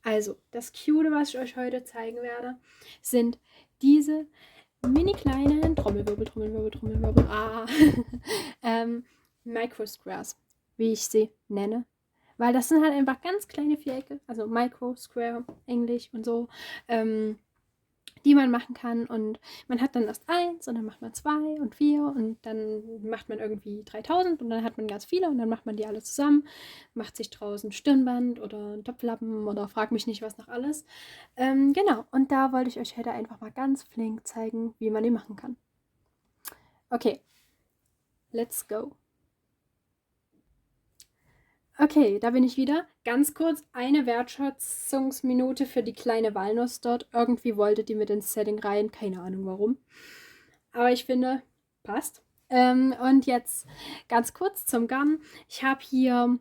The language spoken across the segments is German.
Also, das Cute, was ich euch heute zeigen werde, sind diese mini kleinen Trommelwirbel, Trommelwirbel, Trommelwirbel, ähm, Micro-Squares, wie ich sie nenne. Weil das sind halt einfach ganz kleine Vierecke, also Micro-Square, Englisch und so, die man machen kann. Und man hat dann erst eins und dann macht man 2 und 4 und dann macht man irgendwie 3000 und dann hat man ganz viele und dann macht man die alle zusammen, macht sich draußen Stirnband oder Topflappen oder frag mich nicht was noch alles. Genau, und da wollte ich euch heute einfach mal ganz flink zeigen, wie man die machen kann. Okay, let's go. Okay, da bin ich wieder. Ganz kurz eine Wertschätzungsminute für die kleine Walnuss dort. Irgendwie wollte die mit ins Setting rein. Keine Ahnung warum. Aber ich finde, passt. Und jetzt ganz kurz zum Garn. Ich habe hier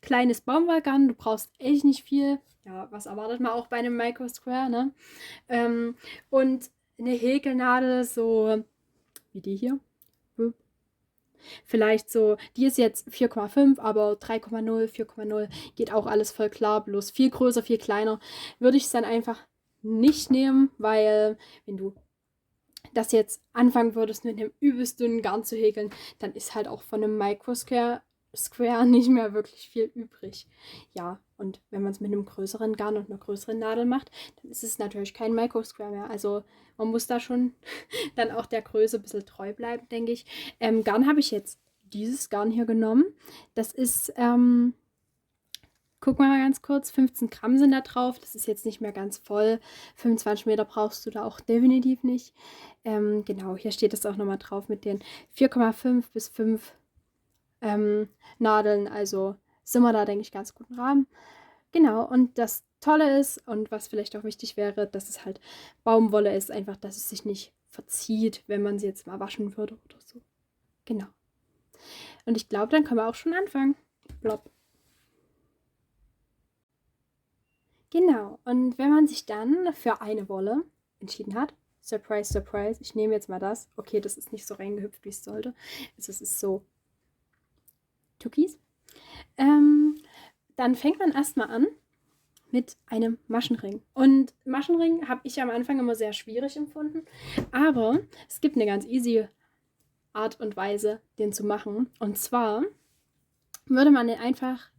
kleines Baumwollgarn. Du brauchst echt nicht viel. Ja, was erwartet man auch bei einem Micro Square, ne? Und eine Häkelnadel, so wie die hier. Vielleicht so, die ist jetzt 4,5, aber 3,0, 4,0 geht auch alles voll klar. Bloß viel größer, viel kleiner würde ich es dann einfach nicht nehmen, weil wenn du das jetzt anfangen würdest, mit einem übelst dünnen Garn zu häkeln, dann ist halt auch von einem Micro Square nicht mehr wirklich viel übrig. Ja, und wenn man es mit einem größeren Garn und einer größeren Nadel macht, dann ist es natürlich kein Micro Square mehr. Also man muss da schon dann auch der Größe ein bisschen treu bleiben, denke ich. Garn habe ich jetzt dieses Garn hier genommen. Das ist, guck mal ganz kurz, 15 Gramm sind da drauf. Das ist jetzt nicht mehr ganz voll. 25 Meter brauchst du da auch definitiv nicht. Genau, hier steht das auch nochmal drauf mit den 4,5 bis 5 Nadeln. Also sind wir da, denke ich, ganz guten Rahmen. Genau, und das Tolle ist und was vielleicht auch wichtig wäre, dass es halt Baumwolle ist, einfach, dass es sich nicht verzieht, wenn man sie jetzt mal waschen würde oder so. Genau. Und ich glaube, dann können wir auch schon anfangen. Blob. Genau, und wenn man sich dann für eine Wolle entschieden hat, Surprise, Surprise, ich nehme jetzt mal das. Okay, das ist nicht so reingehüpft, wie es sollte. Also es ist so Tukis. Dann fängt man erstmal an mit einem Maschenring. Und Maschenring habe ich am Anfang immer sehr schwierig empfunden. Aber es gibt eine ganz easy Art und Weise, den zu machen. Und zwar würde man den einfach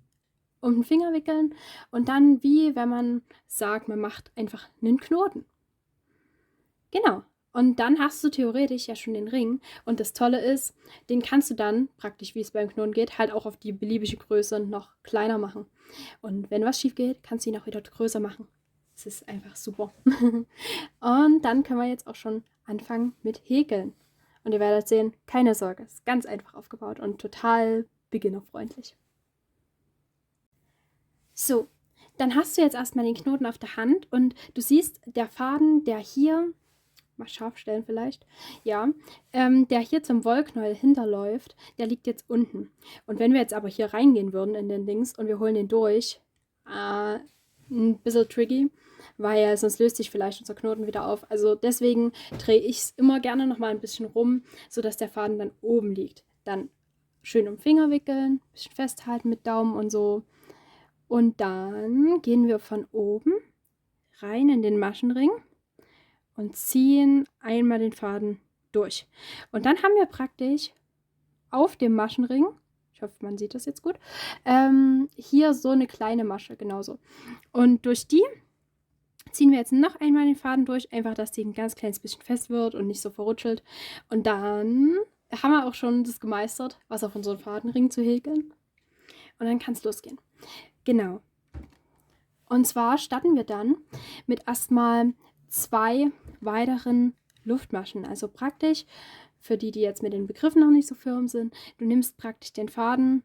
um den Finger wickeln und dann, wie wenn man sagt, man macht einfach einen Knoten. Genau. Und dann hast du theoretisch ja schon den Ring. Und das Tolle ist, den kannst du dann, praktisch wie es beim Knoten geht, halt auch auf die beliebige Größe noch kleiner machen. Und wenn was schief geht, kannst du ihn auch wieder größer machen. Es ist einfach super. Und dann können wir jetzt auch schon anfangen mit Häkeln. Und ihr werdet sehen, keine Sorge, es ist ganz einfach aufgebaut und total beginnerfreundlich. So, dann hast du jetzt erstmal den Knoten auf der Hand und du siehst, der Faden, der hier, mal scharf stellen vielleicht, ja, der hier zum Wollknäuel hinterläuft, der liegt jetzt unten. Und wenn wir jetzt aber hier reingehen würden in den Dings und wir holen den durch, ein bisschen tricky, weil sonst löst sich vielleicht unser Knoten wieder auf. Also deswegen drehe ich es immer gerne nochmal ein bisschen rum, sodass der Faden dann oben liegt. Dann schön um Finger wickeln, ein bisschen festhalten mit Daumen und so. Und dann gehen wir von oben rein in den Maschenring und ziehen einmal den Faden durch. Und dann haben wir praktisch auf dem Maschenring, ich hoffe, man sieht das jetzt gut, hier so eine kleine Masche, genauso. Und durch die ziehen wir jetzt noch einmal den Faden durch, einfach, dass die ein ganz kleines bisschen fest wird und nicht so verrutschelt. Und dann haben wir auch schon das gemeistert, was auf unseren Fadenring zu häkeln. Und dann kann es losgehen. Genau. Und zwar starten wir dann mit erstmal 2 weiteren Luftmaschen. Also praktisch, für die, die jetzt mit den Begriffen noch nicht so firm sind, du nimmst praktisch den Faden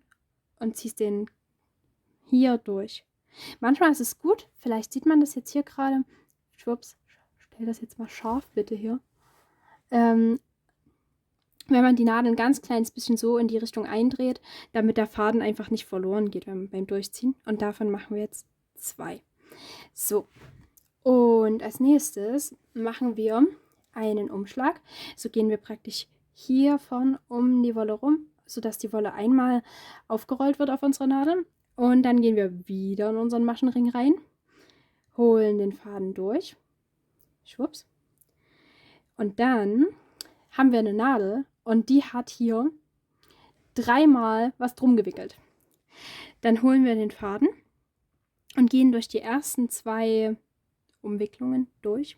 und ziehst den hier durch. Manchmal ist es gut, vielleicht sieht man das jetzt hier gerade. Schwupps, stell das jetzt mal scharf bitte hier. Wenn man die Nadel ein ganz kleines bisschen so in die Richtung eindreht, damit der Faden einfach nicht verloren geht beim Durchziehen. Und davon machen wir jetzt 2. So, und als nächstes machen wir einen Umschlag. So gehen wir praktisch hiervon um die Wolle rum, sodass die Wolle einmal aufgerollt wird auf unserer Nadel. Und dann gehen wir wieder in unseren Maschenring rein holen den Faden durch. Schwupps. Und dann haben wir eine Nadel und die hat hier 3-mal was drum gewickelt. Dann holen wir den Faden und gehen durch die ersten 2 Umwicklungen durch.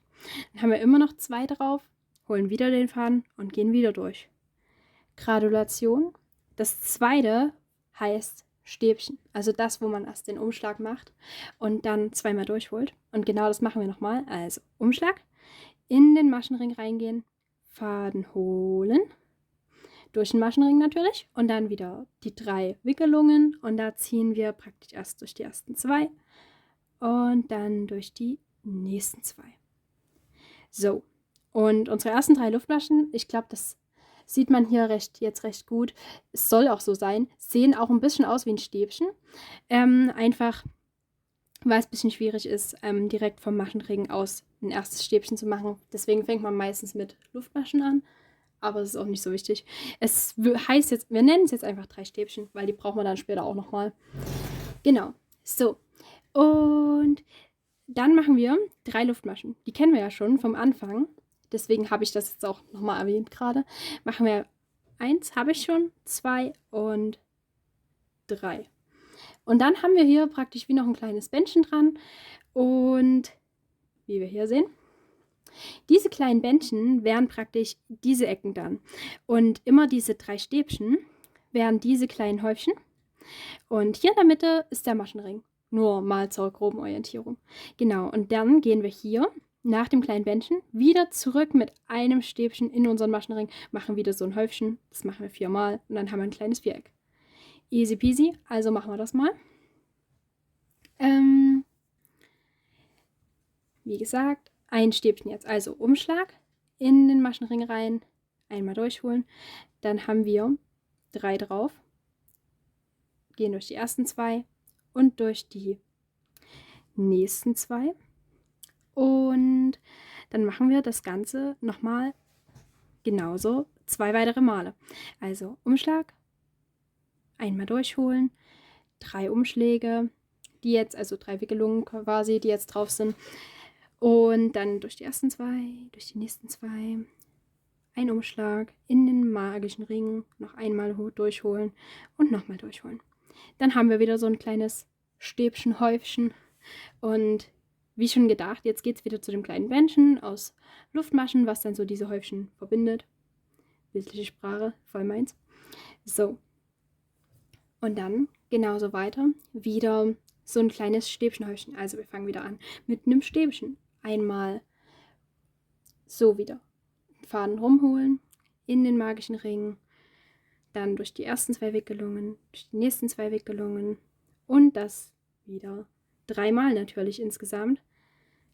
Dann haben wir immer noch 2 drauf, holen wieder den Faden und gehen wieder durch. Gradulation. Das zweite heißt Stäbchen, also das, wo man erst den Umschlag macht und dann 2-mal durchholt. Und genau das machen wir nochmal. Also Umschlag, in den Maschenring reingehen, Faden holen, durch den Maschenring natürlich und dann wieder die 3 Wickelungen und da ziehen wir praktisch erst durch die ersten 2 und dann durch die nächsten 2. So, und unsere ersten 3 Luftmaschen, ich glaube, das sieht man hier jetzt recht gut. Es soll auch so sein. Sehen auch ein bisschen aus wie ein Stäbchen. Einfach, weil es ein bisschen schwierig ist, direkt vom Maschenring aus ein erstes Stäbchen zu machen. Deswegen fängt man meistens mit Luftmaschen an. Aber es ist auch nicht so wichtig. Es heißt jetzt, wir nennen es jetzt einfach 3 Stäbchen, weil die brauchen wir dann später auch nochmal. Genau. So. Und dann machen wir 3 Luftmaschen. Die kennen wir ja schon vom Anfang. Deswegen habe ich das jetzt auch nochmal erwähnt gerade. Machen wir 1, habe ich schon, 2 und 3. Und dann haben wir hier praktisch wie noch ein kleines Bändchen dran. Und wie wir hier sehen, diese kleinen Bändchen wären praktisch diese Ecken dann. Und immer diese 3 Stäbchen wären diese kleinen Häufchen. Und hier in der Mitte ist der Maschenring. Nur mal zur groben Orientierung. Genau, und dann gehen wir hier nach dem kleinen Bändchen wieder zurück mit einem Stäbchen in unseren Maschenring, machen wieder so ein Häufchen. Das machen wir 4-mal und dann haben wir ein kleines Viereck. Easy peasy, also machen wir das mal. Wie gesagt, ein Stäbchen jetzt, also Umschlag, in den Maschenring rein, einmal durchholen. Dann haben wir 3 drauf, gehen durch die ersten 2 und durch die nächsten 2. Und dann machen wir das Ganze nochmal genauso 2 weitere Male. Also Umschlag, einmal durchholen, 3 Umschläge, die jetzt, also 3 Wickelungen quasi, die jetzt drauf sind. Und dann durch die ersten 2, durch die nächsten 2, ein Umschlag in den magischen Ring, noch einmal durchholen und nochmal durchholen. Dann haben wir wieder so ein kleines Stäbchen-Häufchen und wie schon gedacht, jetzt geht es wieder zu dem kleinen Bändchen aus Luftmaschen, was dann so diese Häufchen verbindet. Bildliche Sprache, voll meins. So. Und dann genauso weiter. Wieder so ein kleines Stäbchenhäufchen. Also wir fangen wieder an mit einem Stäbchen. Einmal so wieder. Faden rumholen, in den magischen Ring. Dann durch die ersten 2 Wickelungen, durch die nächsten 2 Wickelungen. Und das wieder 3-mal natürlich insgesamt,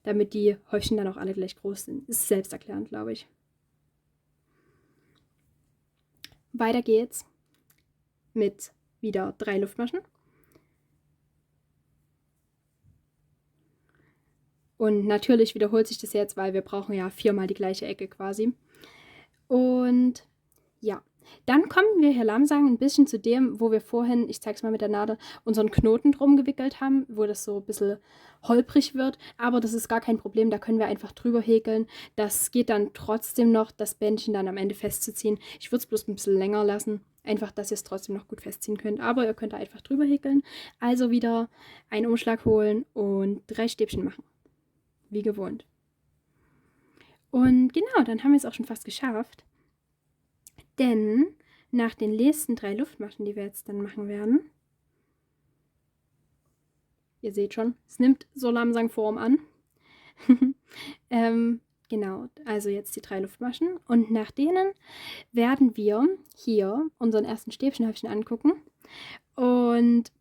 damit die Häufchen dann auch alle gleich groß sind. Ist selbsterklärend, glaube ich. Weiter geht's mit wieder 3 Luftmaschen. Und natürlich wiederholt sich das jetzt, weil wir brauchen ja 4-mal die gleiche Ecke quasi. Und ja, dann kommen wir hier langsam ein bisschen zu dem, wo wir vorhin, ich zeige es mal mit der Nadel, unseren Knoten drum gewickelt haben, wo das so ein bisschen holprig wird. Aber das ist gar kein Problem, da können wir einfach drüber häkeln. Das geht dann trotzdem noch, das Bändchen dann am Ende festzuziehen. Ich würde es bloß ein bisschen länger lassen, einfach, dass ihr es trotzdem noch gut festziehen könnt. Aber ihr könnt da einfach drüber häkeln. Also wieder einen Umschlag holen und 3 Stäbchen machen. Wie gewohnt. Und genau, dann haben wir es auch schon fast geschafft. Denn nach den nächsten 3 Luftmaschen, die wir jetzt dann machen werden, ihr seht schon, es nimmt so langsam Form an. Genau, also jetzt die 3 Luftmaschen. Und nach denen werden wir hier unseren ersten Stäbchenhäufchen angucken. Und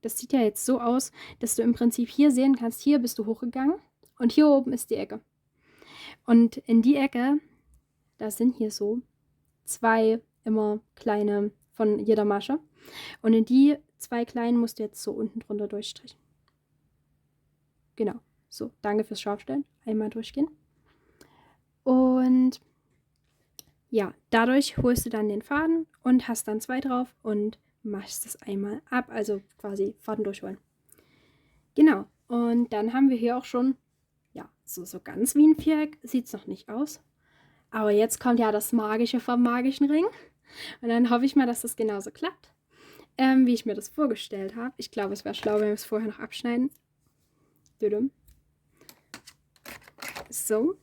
das sieht ja jetzt so aus, dass du im Prinzip hier sehen kannst, hier bist du hochgegangen und hier oben ist die Ecke. Und in die Ecke, da sind hier so 2 immer kleine von jeder Masche. Und in die 2 kleinen musst du jetzt so unten drunter durchstrichen. Genau. So, danke fürs Scharfstellen. Einmal durchgehen. Und ja, dadurch holst du dann den Faden und hast dann 2 drauf und machst es einmal ab. Also quasi Faden durchholen. Genau. Und dann haben wir hier auch schon, ja, so ganz wie ein Viereck sieht es noch nicht aus. Aber jetzt kommt ja das Magische vom magischen Ring. Und dann hoffe ich mal, dass das genauso klappt, wie ich mir das vorgestellt habe. Ich glaube, es wäre schlau, wenn wir es vorher noch abschneiden. So.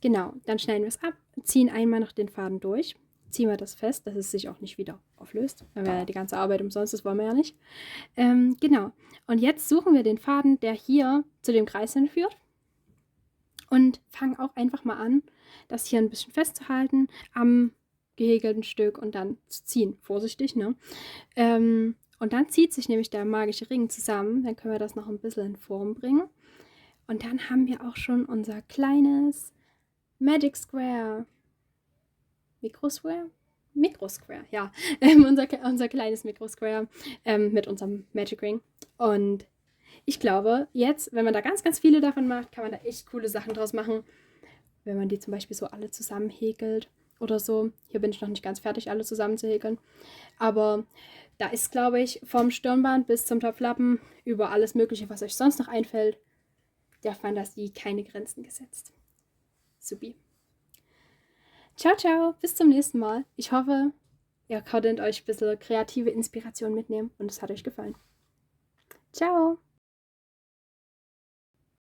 Genau, dann schneiden wir es ab, ziehen einmal noch den Faden durch, ziehen wir das fest, dass es sich auch nicht wieder auflöst. Dann wäre ja die ganze Arbeit umsonst, das wollen wir ja nicht. Genau, und jetzt suchen wir den Faden, der hier zu dem Kreis hinführt. Und fangen auch einfach mal an, das hier ein bisschen festzuhalten am gehäkelten Stück und dann zu ziehen. Vorsichtig, ne? Und dann zieht sich nämlich der magische Ring zusammen. Dann können wir das noch ein bisschen in Form bringen. Und dann haben wir auch schon unser kleines Magic Square. Mikrosquare? Mikrosquare, ja. Unser kleines Mikrosquare mit unserem Magic Ring. Und ich glaube, jetzt, wenn man da ganz, ganz viele davon macht, kann man da echt coole Sachen draus machen. Wenn man die zum Beispiel so alle zusammen häkelt oder so. Hier bin ich noch nicht ganz fertig, alle zusammen zu häkeln. Aber da ist, glaube ich, vom Stirnband bis zum Topflappen über alles Mögliche, was euch sonst noch einfällt, der Fantasie keine Grenzen gesetzt. Supi. Ciao, ciao, bis zum nächsten Mal. Ich hoffe, ihr konntet euch ein bisschen kreative Inspiration mitnehmen und es hat euch gefallen. Ciao!